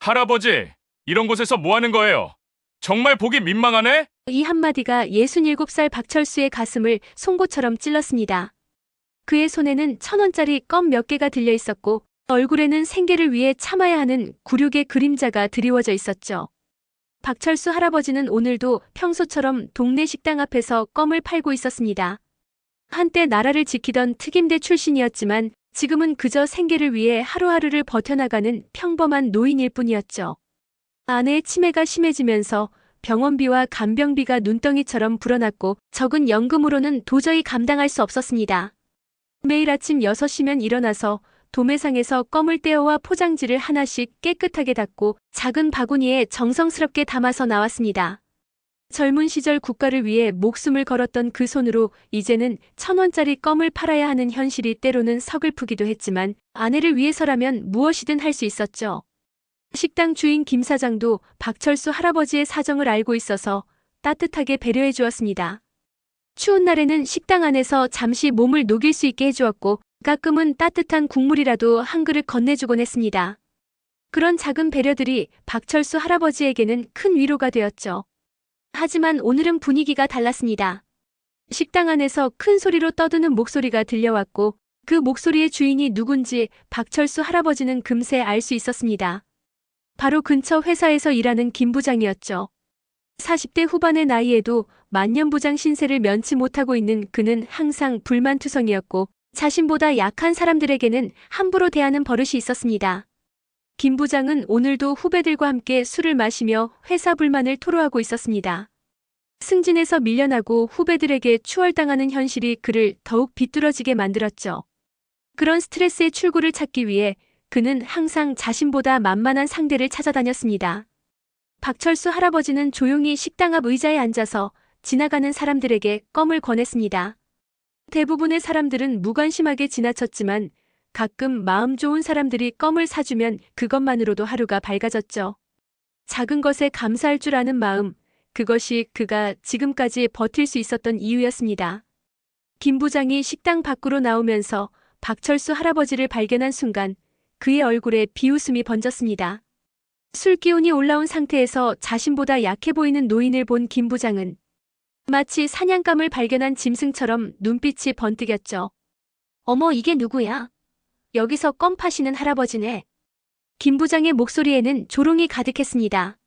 할아버지, 이런 곳에서 뭐 하는 거예요? 정말 보기 민망하네? 이 한마디가 67살 박철수의 가슴을 송곳처럼 찔렀습니다. 그의 손에는 1,000원짜리 껌 몇 개가 들려 있었고 얼굴에는 생계를 위해 참아야 하는 굴욕의 그림자가 드리워져 있었죠. 박철수 할아버지는 오늘도 평소처럼 동네 식당 앞에서 껌을 팔고 있었습니다. 한때 나라를 지키던 특임대 출신이었지만 지금은 그저 생계를 위해 하루하루를 버텨나가는 평범한 노인일 뿐이었죠. 아내의 치매가 심해지면서 병원비와 간병비가 눈덩이처럼 불어났고 적은 연금으로는 도저히 감당할 수 없었습니다. 매일 아침 6시면 일어나서 도매상에서 껌을 떼어와 포장지를 하나씩 깨끗하게 닦고 작은 바구니에 정성스럽게 담아서 나왔습니다. 젊은 시절 국가를 위해 목숨을 걸었던 그 손으로 이제는 1,000원짜리 껌을 팔아야 하는 현실이 때로는 서글프기도 했지만 아내를 위해서라면 무엇이든 할 수 있었죠. 식당 주인 김 사장도 박철수 할아버지의 사정을 알고 있어서 따뜻하게 배려해 주었습니다. 추운 날에는 식당 안에서 잠시 몸을 녹일 수 있게 해주었고 가끔은 따뜻한 국물이라도 한 그릇 건네주곤 했습니다. 그런 작은 배려들이 박철수 할아버지에게는 큰 위로가 되었죠. 하지만 오늘은 분위기가 달랐습니다. 식당 안에서 큰 소리로 떠드는 목소리가 들려왔고 그 목소리의 주인이 누군지 박철수 할아버지는 금세 알 수 있었습니다. 바로 근처 회사에서 일하는 김 부장이었죠. 40대 후반의 나이에도 만년부장 신세를 면치 못하고 있는 그는 항상 불만투성이었고 자신보다 약한 사람들에게는 함부로 대하는 버릇이 있었습니다. 김 부장은 오늘도 후배들과 함께 술을 마시며 회사 불만을 토로하고 있었습니다. 승진에서 밀려나고 후배들에게 추월당하는 현실이 그를 더욱 비뚤어지게 만들었죠. 그런 스트레스의 출구를 찾기 위해 그는 항상 자신보다 만만한 상대를 찾아다녔습니다. 박철수 할아버지는 조용히 식당 앞 의자에 앉아서 지나가는 사람들에게 껌을 권했습니다. 대부분의 사람들은 무관심하게 지나쳤지만 가끔 마음 좋은 사람들이 껌을 사주면 그것만으로도 하루가 밝아졌죠. 작은 것에 감사할 줄 아는 마음, 그것이 그가 지금까지 버틸 수 있었던 이유였습니다. 김 부장이 식당 밖으로 나오면서 박철수 할아버지를 발견한 순간 그의 얼굴에 비웃음이 번졌습니다. 술 기운이 올라온 상태에서 자신보다 약해 보이는 노인을 본 김 부장은 마치 사냥감을 발견한 짐승처럼 눈빛이 번뜩였죠. 어머, 이게 누구야? 여기서 껌 파시는 할아버지네. 김 부장의 목소리에는 조롱이 가득했습니다.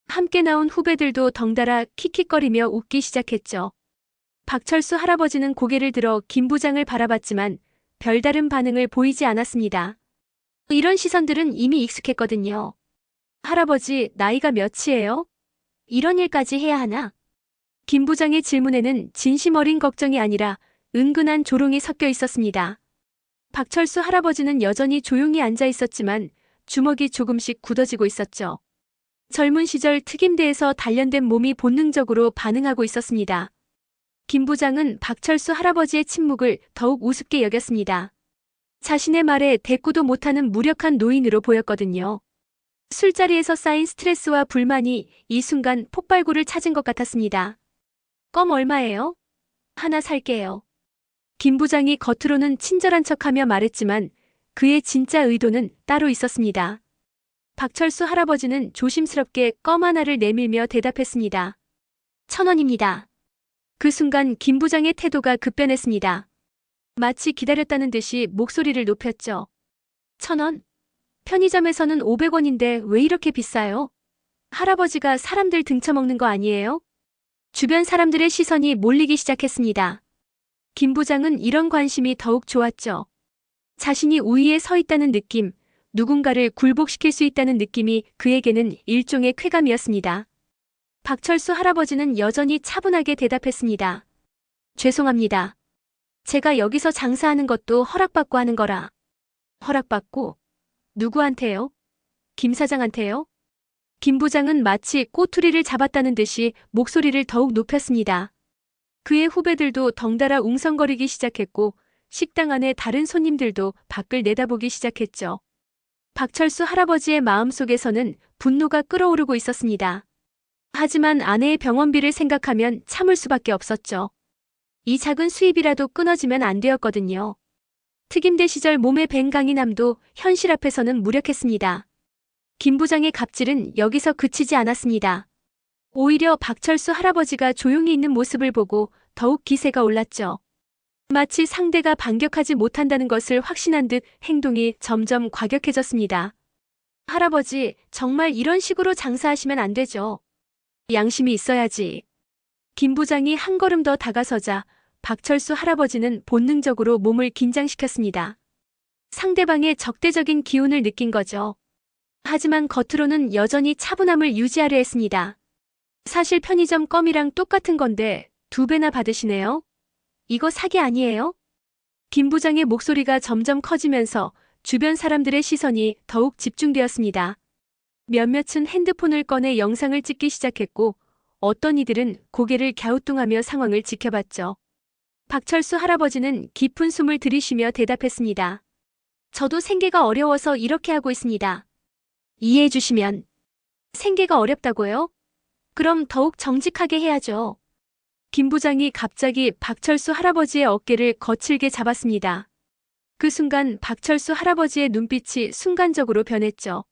함께 나온 후배들도 덩달아 킥킥거리며 웃기 시작했죠. 박철수 할아버지는 고개를 들어 김 부장을 바라봤지만 별다른 반응을 보이지 않았습니다. 이런 시선들은 이미 익숙했거든요. 할아버지, 나이가 몇이에요? 이런 일까지 해야 하나? 김 부장의 질문에는 진심 어린 걱정이 아니라 은근한 조롱이 섞여 있었습니다. 박철수 할아버지는 여전히 조용히 앉아 있었지만 주먹이 조금씩 굳어지고 있었죠. 젊은 시절 특임대에서 단련된 몸이 본능적으로 반응하고 있었습니다. 김 부장은 박철수 할아버지의 침묵을 더욱 우습게 여겼습니다. 자신의 말에 대꾸도 못하는 무력한 노인으로 보였거든요. 술자리에서 쌓인 스트레스와 불만이 이 순간 폭발구를 찾은 것 같았습니다. 껌 얼마예요? 하나 살게요. 김 부장이 겉으로는 친절한 척하며 말했지만 그의 진짜 의도는 따로 있었습니다. 박철수 할아버지는 조심스럽게 껌 하나를 내밀며 대답했습니다. 1,000원입니다. 그 순간 김 부장의 태도가 급변했습니다. 마치 기다렸다는 듯이 목소리를 높였죠. 1,000원? 편의점에서는 500원인데 왜 이렇게 비싸요? 할아버지가 사람들 등쳐먹는 거 아니에요? 주변 사람들의 시선이 몰리기 시작했습니다. 김 부장은 이런 관심이 더욱 좋았죠. 자신이 우위에 서 있다는 느낌, 누군가를 굴복시킬 수 있다는 느낌이 그에게는 일종의 쾌감이었습니다. 박철수 할아버지는 여전히 차분하게 대답했습니다. 죄송합니다. 제가 여기서 장사하는 것도 허락받고 하는 거라. 허락받고? 누구한테요? 김 사장한테요? 김 부장은 마치 꼬투리를 잡았다는 듯이 목소리를 더욱 높였습니다. 그의 후배들도 덩달아 웅성거리기 시작했고 식당 안의 다른 손님들도 밖을 내다보기 시작했죠. 박철수 할아버지의 마음속에서는 분노가 끓어오르고 있었습니다. 하지만 아내의 병원비를 생각하면 참을 수밖에 없었죠. 이 작은 수입이라도 끊어지면 안 되었거든요. 특임대 시절 몸에 밴 강인함도 현실 앞에서는 무력했습니다. 김 부장의 갑질은 여기서 그치지 않았습니다. 오히려 박철수 할아버지가 조용히 있는 모습을 보고 더욱 기세가 올랐죠. 마치 상대가 반격하지 못한다는 것을 확신한 듯 행동이 점점 과격해졌습니다. 할아버지, 정말 이런 식으로 장사하시면 안 되죠. 양심이 있어야지. 김 부장이 한 걸음 더 다가서자 박철수 할아버지는 본능적으로 몸을 긴장시켰습니다. 상대방의 적대적인 기운을 느낀 거죠. 하지만 겉으로는 여전히 차분함을 유지하려 했습니다. 사실 편의점 껌이랑 똑같은 건데 2배나 받으시네요. 이거 사기 아니에요? 김 부장의 목소리가 점점 커지면서 주변 사람들의 시선이 더욱 집중되었습니다. 몇몇은 핸드폰을 꺼내 영상을 찍기 시작했고 어떤 이들은 고개를 갸우뚱하며 상황을 지켜봤죠. 박철수 할아버지는 깊은 숨을 들이쉬며 대답했습니다. 저도 생계가 어려워서 이렇게 하고 있습니다. 이해해 주시면. 생계가 어렵다고요? 그럼 더욱 정직하게 해야죠. 김 부장이 갑자기 박철수 할아버지의 어깨를 거칠게 잡았습니다. 그 순간 박철수 할아버지의 눈빛이 순간적으로 변했죠.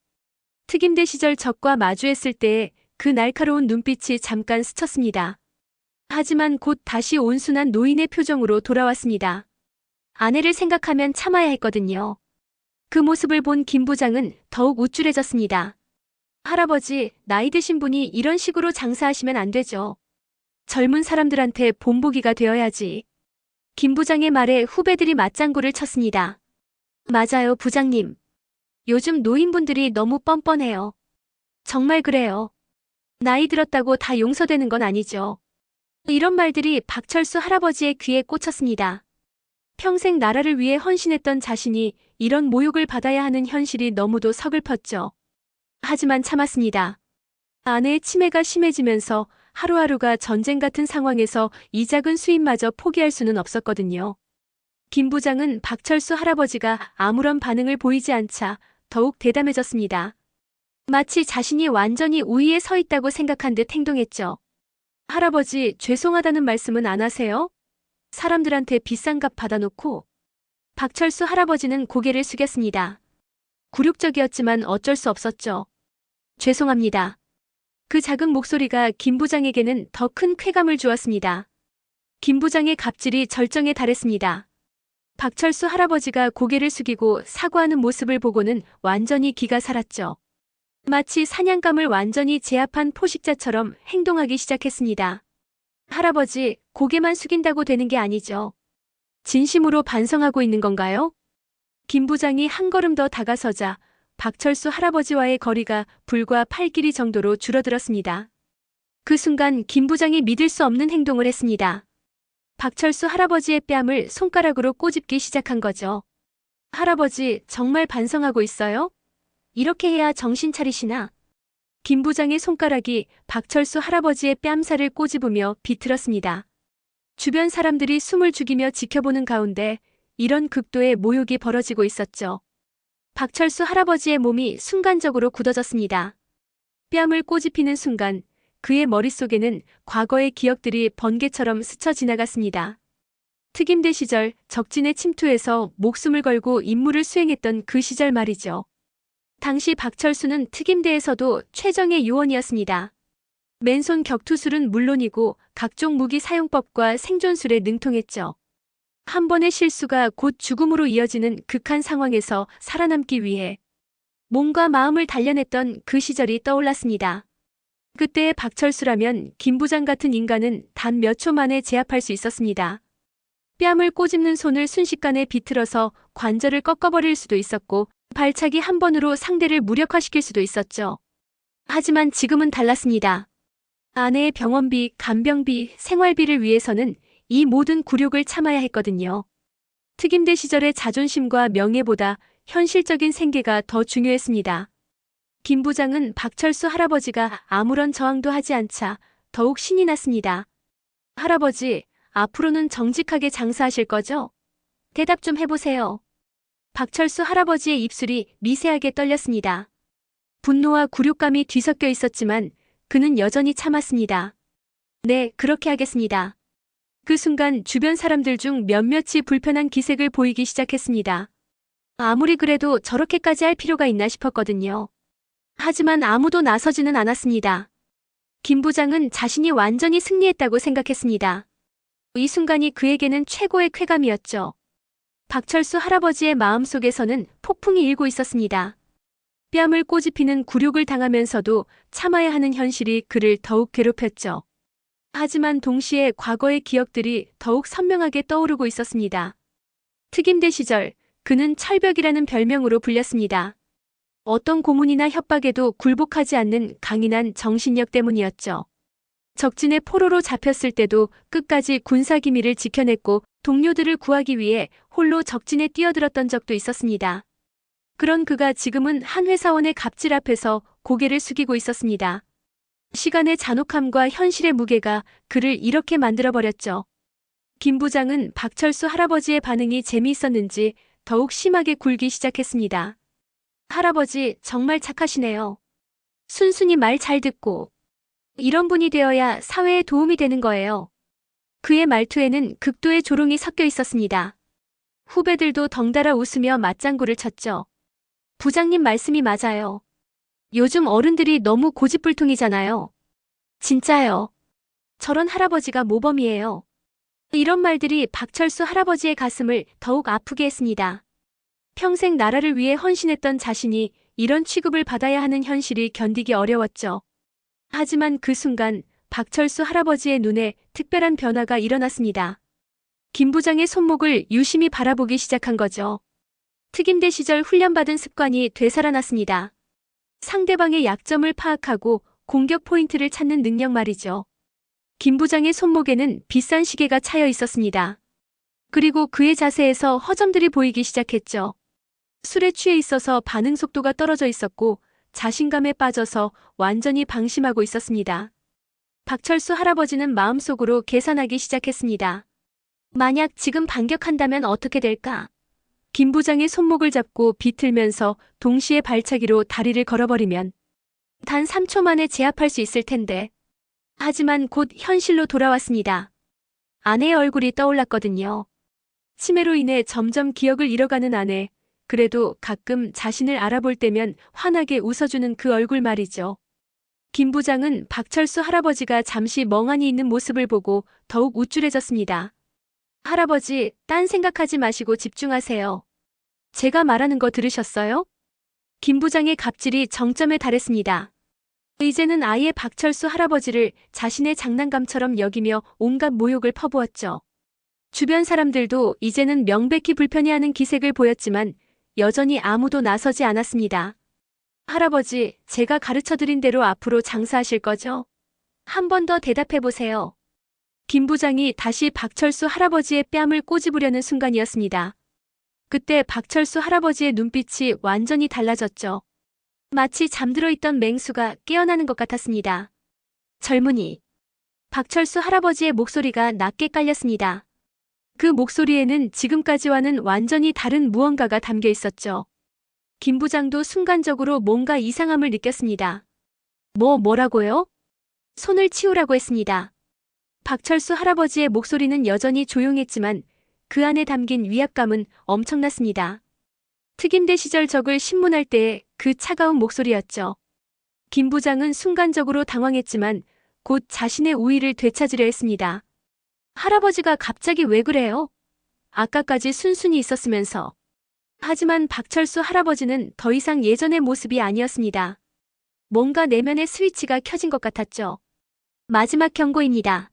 특임대 시절 적과 마주했을 때의 그 날카로운 눈빛이 잠깐 스쳤습니다. 하지만 곧 다시 온순한 노인의 표정으로 돌아왔습니다. 아내를 생각하면 참아야 했거든요. 그 모습을 본 김 부장은 더욱 우쭐해졌습니다. 할아버지, 나이 드신 분이 이런 식으로 장사하시면 안 되죠. 젊은 사람들한테 본보기가 되어야지. 김 부장의 말에 후배들이 맞장구를 쳤습니다. 맞아요, 부장님. 요즘 노인분들이 너무 뻔뻔해요. 정말 그래요. 나이 들었다고 다 용서되는 건 아니죠. 이런 말들이 박철수 할아버지의 귀에 꽂혔습니다. 평생 나라를 위해 헌신했던 자신이 이런 모욕을 받아야 하는 현실이 너무도 서글펐죠. 하지만 참았습니다. 아내의 치매가 심해지면서 하루하루가 전쟁 같은 상황에서 이 작은 수입마저 포기할 수는 없었거든요. 김 부장은 박철수 할아버지가 아무런 반응을 보이지 않자 더욱 대담해졌습니다. 마치 자신이 완전히 우위에 서 있다고 생각한 듯 행동했죠. 할아버지, 죄송하다는 말씀은 안 하세요? 사람들한테 비싼 값 받아놓고. 박철수 할아버지는 고개를 숙였습니다. 굴욕적이었지만 어쩔 수 없었죠. 죄송합니다. 그 작은 목소리가 김 부장에게는 더 큰 쾌감을 주었습니다. 김 부장의 갑질이 절정에 달했습니다. 박철수 할아버지가 고개를 숙이고 사과하는 모습을 보고는 완전히 기가 살았죠. 마치 사냥감을 완전히 제압한 포식자처럼 행동하기 시작했습니다. 할아버지, 고개만 숙인다고 되는 게 아니죠. 진심으로 반성하고 있는 건가요? 김 부장이 한 걸음 더 다가서자 박철수 할아버지와의 거리가 불과 팔길이 정도로 줄어들었습니다. 그 순간 김 부장이 믿을 수 없는 행동을 했습니다. 박철수 할아버지의 뺨을 손가락으로 꼬집기 시작한 거죠. 할아버지, 정말 반성하고 있어요? 이렇게 해야 정신 차리시나? 김 부장의 손가락이 박철수 할아버지의 뺨살을 꼬집으며 비틀었습니다. 주변 사람들이 숨을 죽이며 지켜보는 가운데 이런 극도의 모욕이 벌어지고 있었죠. 박철수 할아버지의 몸이 순간적으로 굳어졌습니다. 뺨을 꼬집히는 순간 그의 머릿속에는 과거의 기억들이 번개처럼 스쳐 지나갔습니다. 특임대 시절 적진에 침투해서 목숨을 걸고 임무를 수행했던 그 시절 말이죠. 당시 박철수는 특임대에서도 최정예 요원이었습니다. 맨손 격투술은 물론이고 각종 무기 사용법과 생존술에 능통했죠. 한 번의 실수가 곧 죽음으로 이어지는 극한 상황에서 살아남기 위해 몸과 마음을 단련했던 그 시절이 떠올랐습니다. 그때의 박철수라면 김 부장 같은 인간은 단 몇 초 만에 제압할 수 있었습니다. 뺨을 꼬집는 손을 순식간에 비틀어서 관절을 꺾어버릴 수도 있었고 발차기 한 번으로 상대를 무력화시킬 수도 있었죠. 하지만 지금은 달랐습니다. 아내의 병원비, 간병비, 생활비를 위해서는 이 모든 굴욕을 참아야 했거든요. 특임대 시절의 자존심과 명예보다 현실적인 생계가 더 중요했습니다. 김 부장은 박철수 할아버지가 아무런 저항도 하지 않자 더욱 신이 났습니다. 할아버지, 앞으로는 정직하게 장사하실 거죠? 대답 좀 해보세요. 박철수 할아버지의 입술이 미세하게 떨렸습니다. 분노와 굴욕감이 뒤섞여 있었지만 그는 여전히 참았습니다. 네, 그렇게 하겠습니다. 그 순간 주변 사람들 중 몇몇이 불편한 기색을 보이기 시작했습니다. 아무리 그래도 저렇게까지 할 필요가 있나 싶었거든요. 하지만 아무도 나서지는 않았습니다. 김 부장은 자신이 완전히 승리했다고 생각했습니다. 이 순간이 그에게는 최고의 쾌감이었죠. 박철수 할아버지의 마음속에서는 폭풍이 일고 있었습니다. 뺨을 꼬집히는 굴욕을 당하면서도 참아야 하는 현실이 그를 더욱 괴롭혔죠. 하지만 동시에 과거의 기억들이 더욱 선명하게 떠오르고 있었습니다. 특임대 시절 그는 철벽이라는 별명으로 불렸습니다. 어떤 고문이나 협박에도 굴복하지 않는 강인한 정신력 때문이었죠. 적진의 포로로 잡혔을 때도 끝까지 군사기밀을 지켜냈고 동료들을 구하기 위해 홀로 적진에 뛰어들었던 적도 있었습니다. 그런 그가 지금은 한 회사원의 갑질 앞에서 고개를 숙이고 있었습니다. 시간의 잔혹함과 현실의 무게가 그를 이렇게 만들어버렸죠. 김 부장은 박철수 할아버지의 반응이 재미있었는지 더욱 심하게 굴기 시작했습니다. 할아버지 정말 착하시네요. 순순히 말 잘 듣고. 이런 분이 되어야 사회에 도움이 되는 거예요. 그의 말투에는 극도의 조롱이 섞여 있었습니다. 후배들도 덩달아 웃으며 맞장구를 쳤죠. 부장님 말씀이 맞아요. 요즘 어른들이 너무 고집불통이잖아요. 진짜요. 저런 할아버지가 모범이에요. 이런 말들이 박철수 할아버지의 가슴을 더욱 아프게 했습니다. 평생 나라를 위해 헌신했던 자신이 이런 취급을 받아야 하는 현실이 견디기 어려웠죠. 하지만 그 순간 박철수 할아버지의 눈에 특별한 변화가 일어났습니다. 김 부장의 손목을 유심히 바라보기 시작한 거죠. 특임대 시절 훈련받은 습관이 되살아났습니다. 상대방의 약점을 파악하고 공격 포인트를 찾는 능력 말이죠. 김 부장의 손목에는 비싼 시계가 차여 있었습니다. 그리고 그의 자세에서 허점들이 보이기 시작했죠. 술에 취해 있어서 반응 속도가 떨어져 있었고 자신감에 빠져서 완전히 방심하고 있었습니다. 박철수 할아버지는 마음속으로 계산하기 시작했습니다. 만약 지금 반격한다면 어떻게 될까? 김 부장의 손목을 잡고 비틀면서 동시에 발차기로 다리를 걸어버리면 단 3초 만에 제압할 수 있을 텐데. 하지만 곧 현실로 돌아왔습니다. 아내의 얼굴이 떠올랐거든요. 치매로 인해 점점 기억을 잃어가는 아내. 그래도 가끔 자신을 알아볼 때면 환하게 웃어주는 그 얼굴 말이죠. 김 부장은 박철수 할아버지가 잠시 멍하니 있는 모습을 보고 더욱 우쭐해졌습니다. 할아버지, 딴 생각하지 마시고 집중하세요. 제가 말하는 거 들으셨어요? 김 부장의 갑질이 정점에 달했습니다. 이제는 아예 박철수 할아버지를 자신의 장난감처럼 여기며 온갖 모욕을 퍼부었죠. 주변 사람들도 이제는 명백히 불편해하는 기색을 보였지만 여전히 아무도 나서지 않았습니다. 할아버지, 제가 가르쳐드린 대로 앞으로 장사하실 거죠? 한 번 더 대답해보세요. 김 부장이 다시 박철수 할아버지의 뺨을 꼬집으려는 순간이었습니다. 그때 박철수 할아버지의 눈빛이 완전히 달라졌죠. 마치 잠들어 있던 맹수가 깨어나는 것 같았습니다. 젊은이. 박철수 할아버지의 목소리가 낮게 깔렸습니다. 그 목소리에는 지금까지와는 완전히 다른 무언가가 담겨 있었죠. 김 부장도 순간적으로 뭔가 이상함을 느꼈습니다. 뭐라고요? 손을 치우라고 했습니다. 박철수 할아버지의 목소리는 여전히 조용했지만 그 안에 담긴 위압감은 엄청났습니다. 특임대 시절 적을 신문할 때의 그 차가운 목소리였죠. 김 부장은 순간적으로 당황했지만 곧 자신의 우위를 되찾으려 했습니다. 할아버지가 갑자기 왜 그래요? 아까까지 순순히 있었으면서. 하지만 박철수 할아버지는 더 이상 예전의 모습이 아니었습니다. 뭔가 내면의 스위치가 켜진 것 같았죠. 마지막 경고입니다.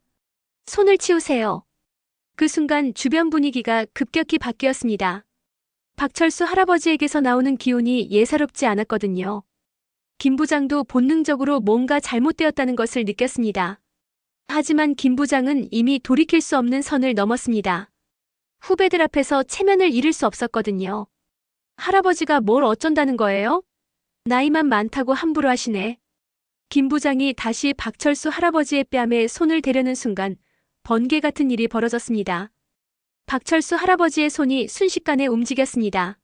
손을 치우세요. 그 순간 주변 분위기가 급격히 바뀌었습니다. 박철수 할아버지에게서 나오는 기운이 예사롭지 않았거든요. 김 부장도 본능적으로 뭔가 잘못되었다는 것을 느꼈습니다. 하지만 김 부장은 이미 돌이킬 수 없는 선을 넘었습니다. 후배들 앞에서 체면을 잃을 수 없었거든요. 할아버지가 뭘 어쩐다는 거예요? 나이만 많다고 함부로 하시네. 김 부장이 다시 박철수 할아버지의 뺨에 손을 대려는 순간 번개 같은 일이 벌어졌습니다. 박철수 할아버지의 손이 순식간에 움직였습니다.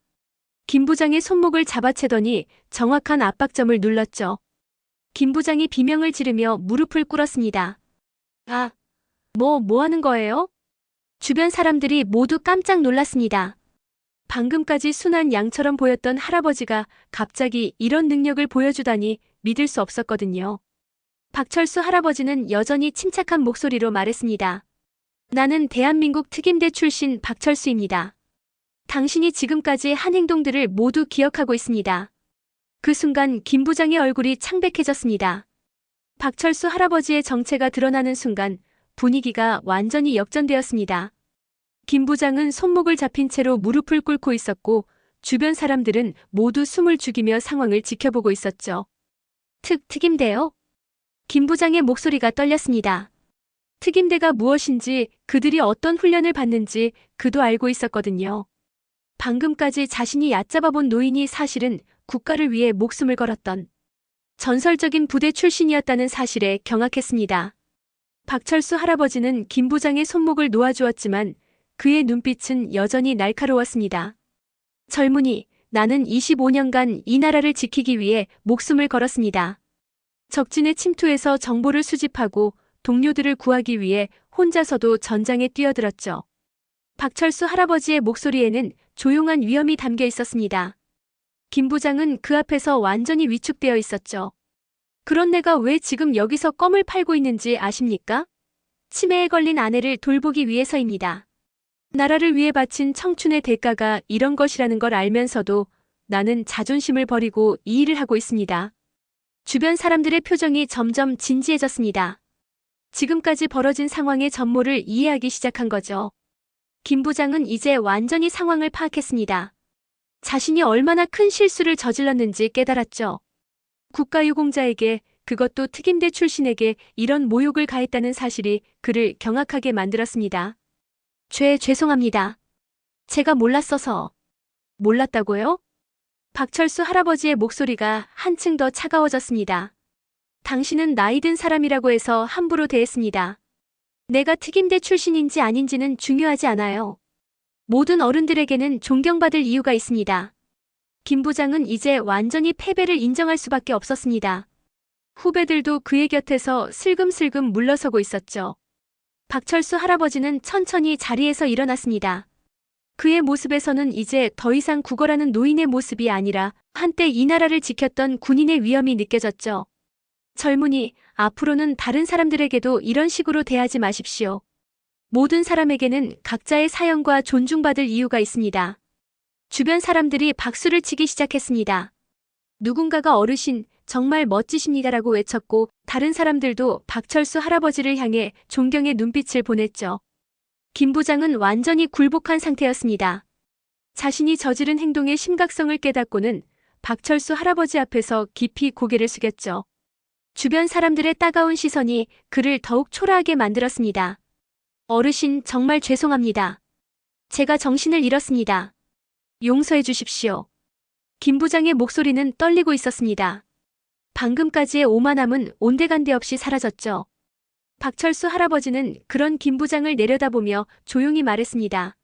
김 부장의 손목을 잡아채더니 정확한 압박점을 눌렀죠. 김 부장이 비명을 지르며 무릎을 꿇었습니다. 아, 뭐 하는 거예요? 주변 사람들이 모두 깜짝 놀랐습니다. 방금까지 순한 양처럼 보였던 할아버지가 갑자기 이런 능력을 보여주다니 믿을 수 없었거든요. 박철수 할아버지는 여전히 침착한 목소리로 말했습니다. 나는 대한민국 특임대 출신 박철수입니다. 당신이 지금까지 한 행동들을 모두 기억하고 있습니다. 그 순간 김 부장의 얼굴이 창백해졌습니다. 박철수 할아버지의 정체가 드러나는 순간 분위기가 완전히 역전되었습니다. 김 부장은 손목을 잡힌 채로 무릎을 꿇고 있었고 주변 사람들은 모두 숨을 죽이며 상황을 지켜보고 있었죠. 특임대요? 김 부장의 목소리가 떨렸습니다. 특임대가 무엇인지 그들이 어떤 훈련을 받는지 그도 알고 있었거든요. 방금까지 자신이 얕잡아본 노인이 사실은 국가를 위해 목숨을 걸었던 전설적인 부대 출신이었다는 사실에 경악했습니다. 박철수 할아버지는 김 부장의 손목을 놓아주었지만 그의 눈빛은 여전히 날카로웠습니다. 젊은이, 나는 25년간 이 나라를 지키기 위해 목숨을 걸었습니다. 적진의 침투에서 정보를 수집하고 동료들을 구하기 위해 혼자서도 전장에 뛰어들었죠. 박철수 할아버지의 목소리에는 조용한 위험이 담겨 있었습니다. 김 부장은 그 앞에서 완전히 위축되어 있었죠. 그런 내가 왜 지금 여기서 껌을 팔고 있는지 아십니까? 치매에 걸린 아내를 돌보기 위해서입니다. 나라를 위해 바친 청춘의 대가가 이런 것이라는 걸 알면서도 나는 자존심을 버리고 이 일을 하고 있습니다. 주변 사람들의 표정이 점점 진지해졌습니다. 지금까지 벌어진 상황의 전모를 이해하기 시작한 거죠. 김 부장은 이제 완전히 상황을 파악했습니다. 자신이 얼마나 큰 실수를 저질렀는지 깨달았죠. 국가유공자에게, 그것도 특임대 출신에게 이런 모욕을 가했다는 사실이 그를 경악하게 만들었습니다. 죄송합니다. 제가 몰랐어서. 몰랐다고요? 박철수 할아버지의 목소리가 한층 더 차가워졌습니다. 당신은 나이 든 사람이라고 해서 함부로 대했습니다. 내가 특임대 출신인지 아닌지는 중요하지 않아요. 모든 어른들에게는 존경받을 이유가 있습니다. 김 부장은 이제 완전히 패배를 인정할 수밖에 없었습니다. 후배들도 그의 곁에서 슬금슬금 물러서고 있었죠. 박철수 할아버지는 천천히 자리에서 일어났습니다. 그의 모습에서는 이제 더 이상 국어라는 노인의 모습이 아니라 한때 이 나라를 지켰던 군인의 위엄이 느껴졌죠. 젊은이, 앞으로는 다른 사람들에게도 이런 식으로 대하지 마십시오. 모든 사람에게는 각자의 사연과 존중받을 이유가 있습니다. 주변 사람들이 박수를 치기 시작했습니다. 누군가가 어르신, 정말 멋지십니다라고 외쳤고 다른 사람들도 박철수 할아버지를 향해 존경의 눈빛을 보냈죠. 김 부장은 완전히 굴복한 상태였습니다. 자신이 저지른 행동의 심각성을 깨닫고는 박철수 할아버지 앞에서 깊이 고개를 숙였죠. 주변 사람들의 따가운 시선이 그를 더욱 초라하게 만들었습니다. 어르신, 정말 죄송합니다. 제가 정신을 잃었습니다. 용서해 주십시오. 김 부장의 목소리는 떨리고 있었습니다. 방금까지의 오만함은 온데간데 없이 사라졌죠. 박철수 할아버지는 그런 김 부장을 내려다보며 조용히 말했습니다.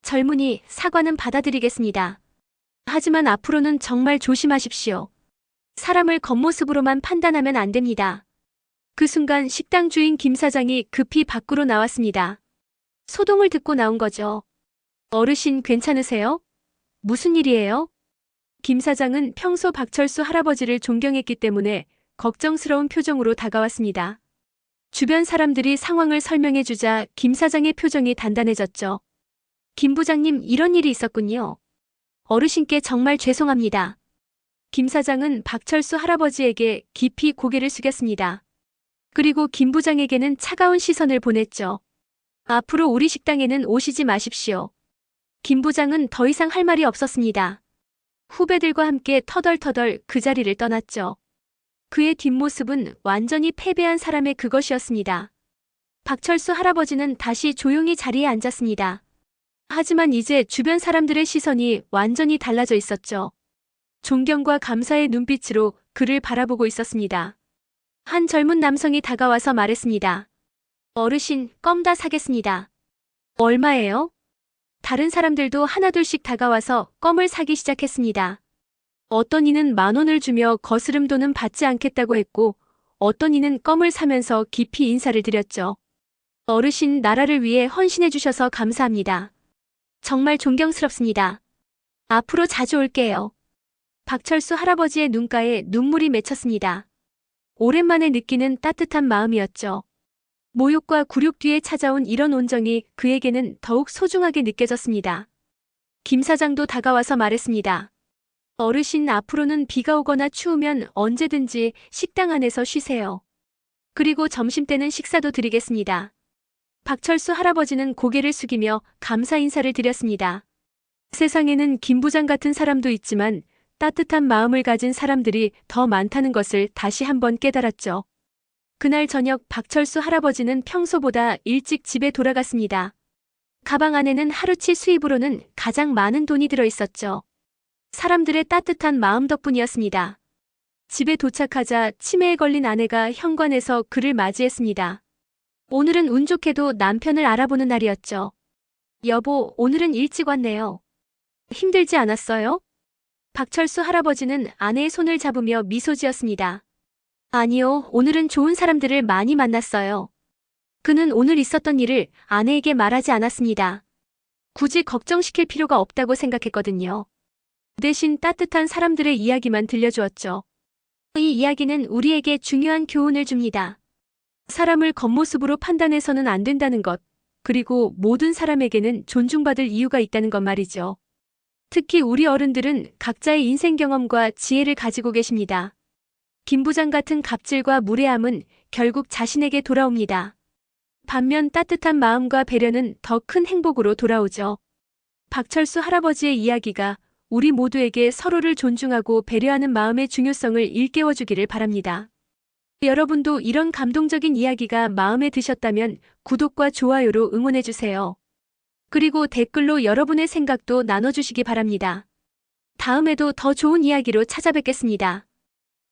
젊은이, 사과는 받아들이겠습니다. 하지만 앞으로는 정말 조심하십시오. 사람을 겉모습으로만 판단하면 안 됩니다. 그 순간 식당 주인 김 사장이 급히 밖으로 나왔습니다. 소동을 듣고 나온 거죠. 어르신 괜찮으세요? 무슨 일이에요? 김 사장은 평소 박철수 할아버지를 존경했기 때문에 걱정스러운 표정으로 다가왔습니다. 주변 사람들이 상황을 설명해주자 김 사장의 표정이 단단해졌죠. 김 부장님, 이런 일이 있었군요. 어르신께 정말 죄송합니다. 김 사장은 박철수 할아버지에게 깊이 고개를 숙였습니다. 그리고 김 부장에게는 차가운 시선을 보냈죠. 앞으로 우리 식당에는 오시지 마십시오. 김 부장은 더 이상 할 말이 없었습니다. 후배들과 함께 터덜터덜 그 자리를 떠났죠. 그의 뒷모습은 완전히 패배한 사람의 그것이었습니다. 박철수 할아버지는 다시 조용히 자리에 앉았습니다. 하지만 이제 주변 사람들의 시선이 완전히 달라져 있었죠. 존경과 감사의 눈빛으로 그를 바라보고 있었습니다. 한 젊은 남성이 다가와서 말했습니다. 어르신, 껌 다 사겠습니다. 얼마예요? 다른 사람들도 하나둘씩 다가와서 껌을 사기 시작했습니다. 어떤 이는 10,000원을 주며 거스름 돈은 받지 않겠다고 했고 어떤 이는 껌을 사면서 깊이 인사를 드렸죠. 어르신, 나라를 위해 헌신해 주셔서 감사합니다. 정말 존경스럽습니다. 앞으로 자주 올게요. 박철수 할아버지의 눈가에 눈물이 맺혔습니다. 오랜만에 느끼는 따뜻한 마음이었죠. 모욕과 굴욕 뒤에 찾아온 이런 온정이 그에게는 더욱 소중하게 느껴졌습니다. 김 사장도 다가와서 말했습니다. 어르신, 앞으로는 비가 오거나 추우면 언제든지 식당 안에서 쉬세요. 그리고 점심때는 식사도 드리겠습니다. 박철수 할아버지는 고개를 숙이며 감사 인사를 드렸습니다. 세상에는 김 부장 같은 사람도 있지만 따뜻한 마음을 가진 사람들이 더 많다는 것을 다시 한번 깨달았죠. 그날 저녁 박철수 할아버지는 평소보다 일찍 집에 돌아갔습니다. 가방 안에는 하루치 수입으로는 가장 많은 돈이 들어 있었죠. 사람들의 따뜻한 마음 덕분이었습니다. 집에 도착하자 치매에 걸린 아내가 현관에서 그를 맞이했습니다. 오늘은 운 좋게도 남편을 알아보는 날이었죠. 여보, 오늘은 일찍 왔네요. 힘들지 않았어요? 박철수 할아버지는 아내의 손을 잡으며 미소 지었습니다. 아니요, 오늘은 좋은 사람들을 많이 만났어요. 그는 오늘 있었던 일을 아내에게 말하지 않았습니다. 굳이 걱정시킬 필요가 없다고 생각했거든요. 대신 따뜻한 사람들의 이야기만 들려주었죠. 이 이야기는 우리에게 중요한 교훈을 줍니다. 사람을 겉모습으로 판단해서는 안 된다는 것, 그리고 모든 사람에게는 존중받을 이유가 있다는 것 말이죠. 특히 우리 어른들은 각자의 인생 경험과 지혜를 가지고 계십니다. 김 부장 같은 갑질과 무례함은 결국 자신에게 돌아옵니다. 반면 따뜻한 마음과 배려는 더 큰 행복으로 돌아오죠. 박철수 할아버지의 이야기가 우리 모두에게 서로를 존중하고 배려하는 마음의 중요성을 일깨워주기를 바랍니다. 여러분도 이런 감동적인 이야기가 마음에 드셨다면 구독과 좋아요로 응원해주세요. 그리고 댓글로 여러분의 생각도 나눠주시기 바랍니다. 다음에도 더 좋은 이야기로 찾아뵙겠습니다.